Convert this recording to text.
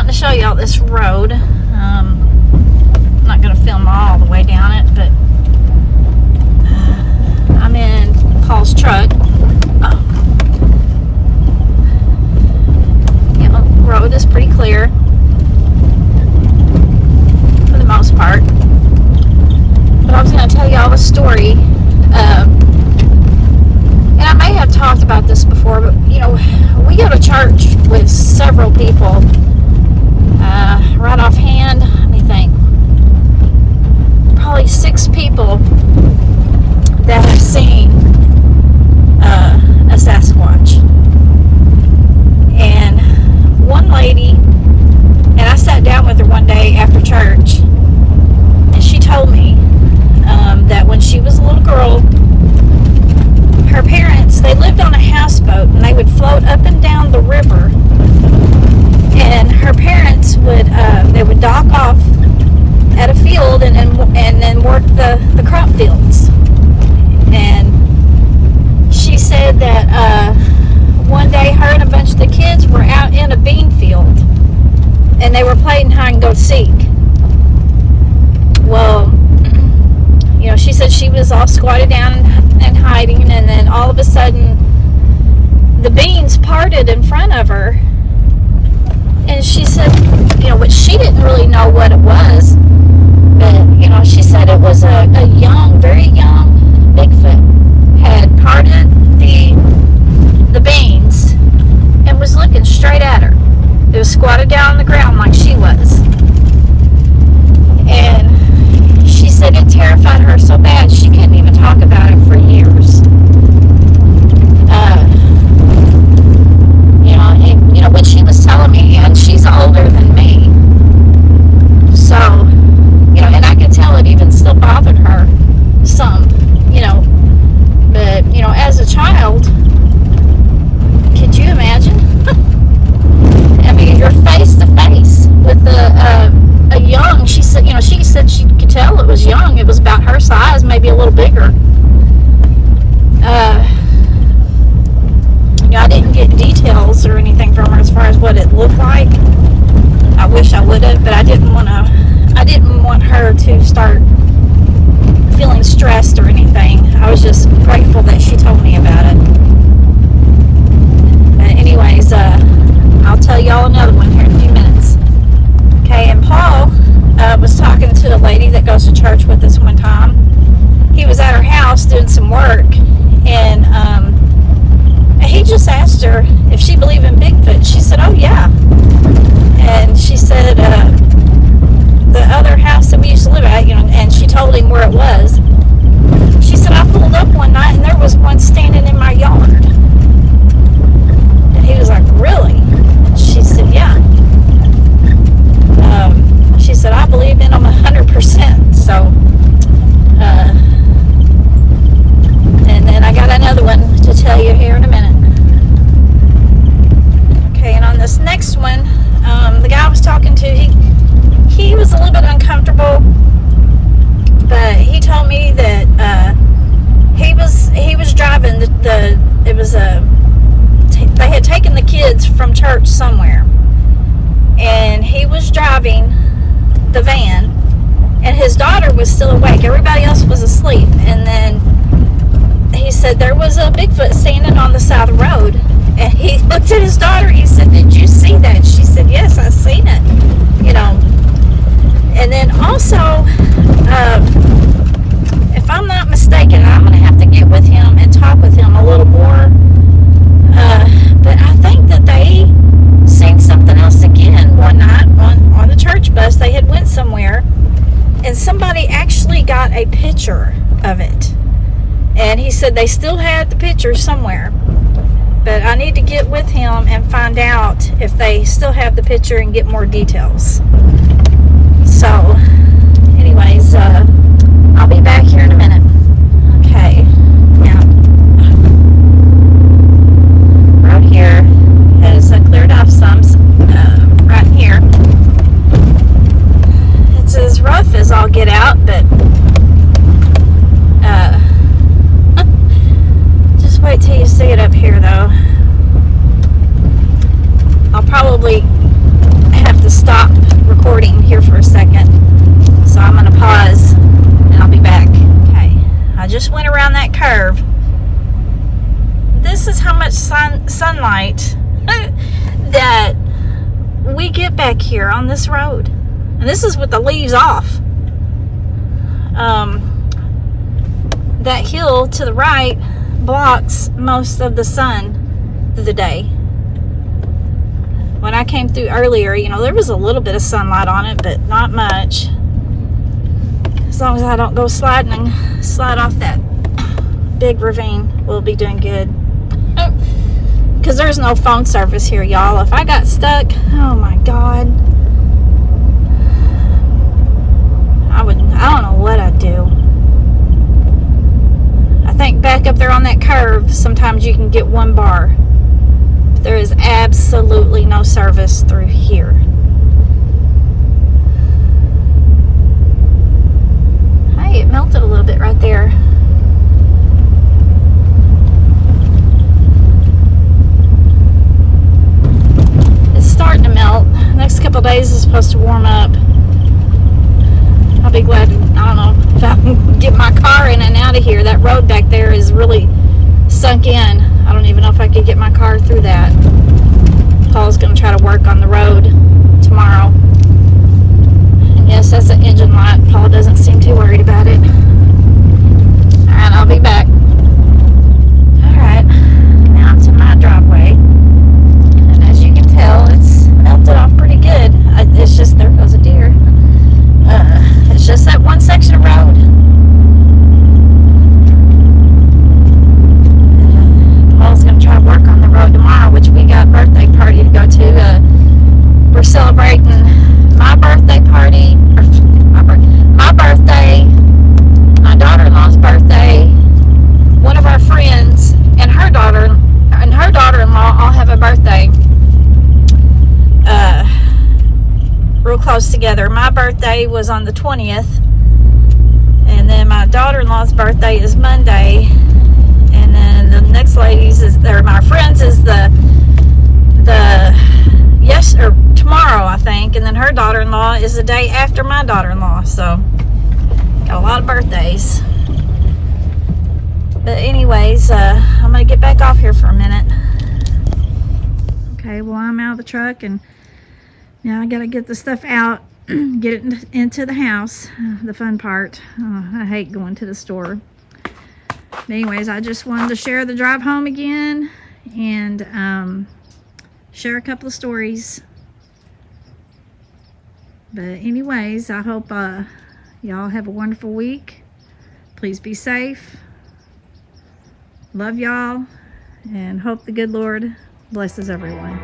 wanting to show y'all this road. I'm not going to film all the way down it, but I'm in Paul's truck. The road is pretty clear for the most part. But I was going to tell y'all a story. And I may have talked about this before, but we go to church with several people. Right offhand, let me think. Probably 6 people that have seen a Sasquatch. And one lady, and I sat down with her one day after church, and she told me that when she was a little girl, her parents, they lived on a houseboat, and they would float up and down the river, and her parents would they would dock off at a field and then work the crop fields. And she said that one day her and a bunch of the kids were out in a bean field, and they were playing hide and go seek. Well, she said she was all squatted down and hiding, and then all of a sudden the beans parted in front of her, and she said, which she didn't really know what it was, but she said it was a very young Bigfoot had parted the beans and was looking straight at her. It was squatted down on the ground like she was. And she said it terrified her so bad she couldn't even talk about it for years. What she was telling me, and she's older than me, so, and I could tell it even still bothered her some, but, as a child, could you imagine? I mean, you're face to face with a young, she said she could tell it was young. It was about her size, maybe a little bigger. I didn't get details or anything from her as far as what it looked like. I wish I would have, but I didn't want her to start feeling stressed or anything. I was just grateful that she told me about it. But anyways, I'll tell y'all another one here in a few minutes. Okay, and Paul was talking to a lady that goes to church with us one time. He was at her house doing some work, and he just asked her if she believed in Bigfoot. She said, "Oh yeah." And she said, the other house that we used to live at, and she told him where it was. She said, "I pulled up one night and there was one standing in my yard." And he was like, "Really?" She said, "Yeah." She said, "I believe in them 100%. So, and then I got another one to tell you here in a minute. Okay, and on this next one, the guy I was talking to, he was a little bit uncomfortable, but he told me that he was driving they had taken the kids from church somewhere, and he was driving the van, and his daughter was still awake. Everybody else was asleep, and then he said there was a Bigfoot standing on the side of the road, and he looked at his daughter. He said, "Did you see that?" She said, "Yes, I seen it." And then also, if I'm not mistaken, I'm going to have to get with him and talk with him a little more, but I think that they seen something else again one night on the church bus. They had went somewhere, and somebody actually got a picture of it, and he said they still had the picture somewhere, but I need to get with him and find out if they still have the picture and get more details. So anyways, I'll be back here in a minute. Okay, now road here has cleared off some right here. It's as rough as I'll get out, but just wait till you see it up here, though. I'll probably have to just went around that curve. This is how much sunlight that we get back here on this road. And this is with the leaves off. That hill to the right blocks most of the sun through the day. When I came through earlier, you know, there was a little bit of sunlight on it, but not much. As long as I don't go sliding and slide off that big ravine, we'll be doing good. Because there's no phone service here, y'all. If I got stuck, oh my God, I don't know what I'd do. I think back up there on that curve, sometimes you can get 1 bar. But there is absolutely no service through here. Hey, it melted a little bit right there. Starting to melt. Next couple days is supposed to warm up. I'll be glad to, I don't know, if I can get my car in and out of here. That road back there is really sunk in. I don't even know if I could get my car through that. Paul's going to try to work on the road tomorrow. And yes, that's an engine light. Paul doesn't seem too worried about it. Alright, I'll be back. Alright, now to my driveway. It's melted off pretty good. It's just, there goes a deer. It's just that one section of road. Paul's going to try to work on the road tomorrow, which we got a birthday party to go to. We're celebrating my birthday party, my birthday, my daughter-in-law's birthday, one of our friends, and her daughter-in-law all have a birthday. Real close together. My birthday was on the 20th, and then my daughter-in-law's birthday is Monday, and then the next lady's is, or my friend's is tomorrow, I think, and then her daughter-in-law is the day after my daughter-in-law. So got a lot of birthdays. But anyways, I'm gonna get back off here for a minute. Okay, well, I'm out of the truck, and now I gotta get the stuff out, get it into the house, the fun part. I hate going to the store. But anyways, I just wanted to share the drive home again and share a couple of stories. But anyways, I hope y'all have a wonderful week. Please be safe. Love y'all, and hope the good Lord blesses everyone.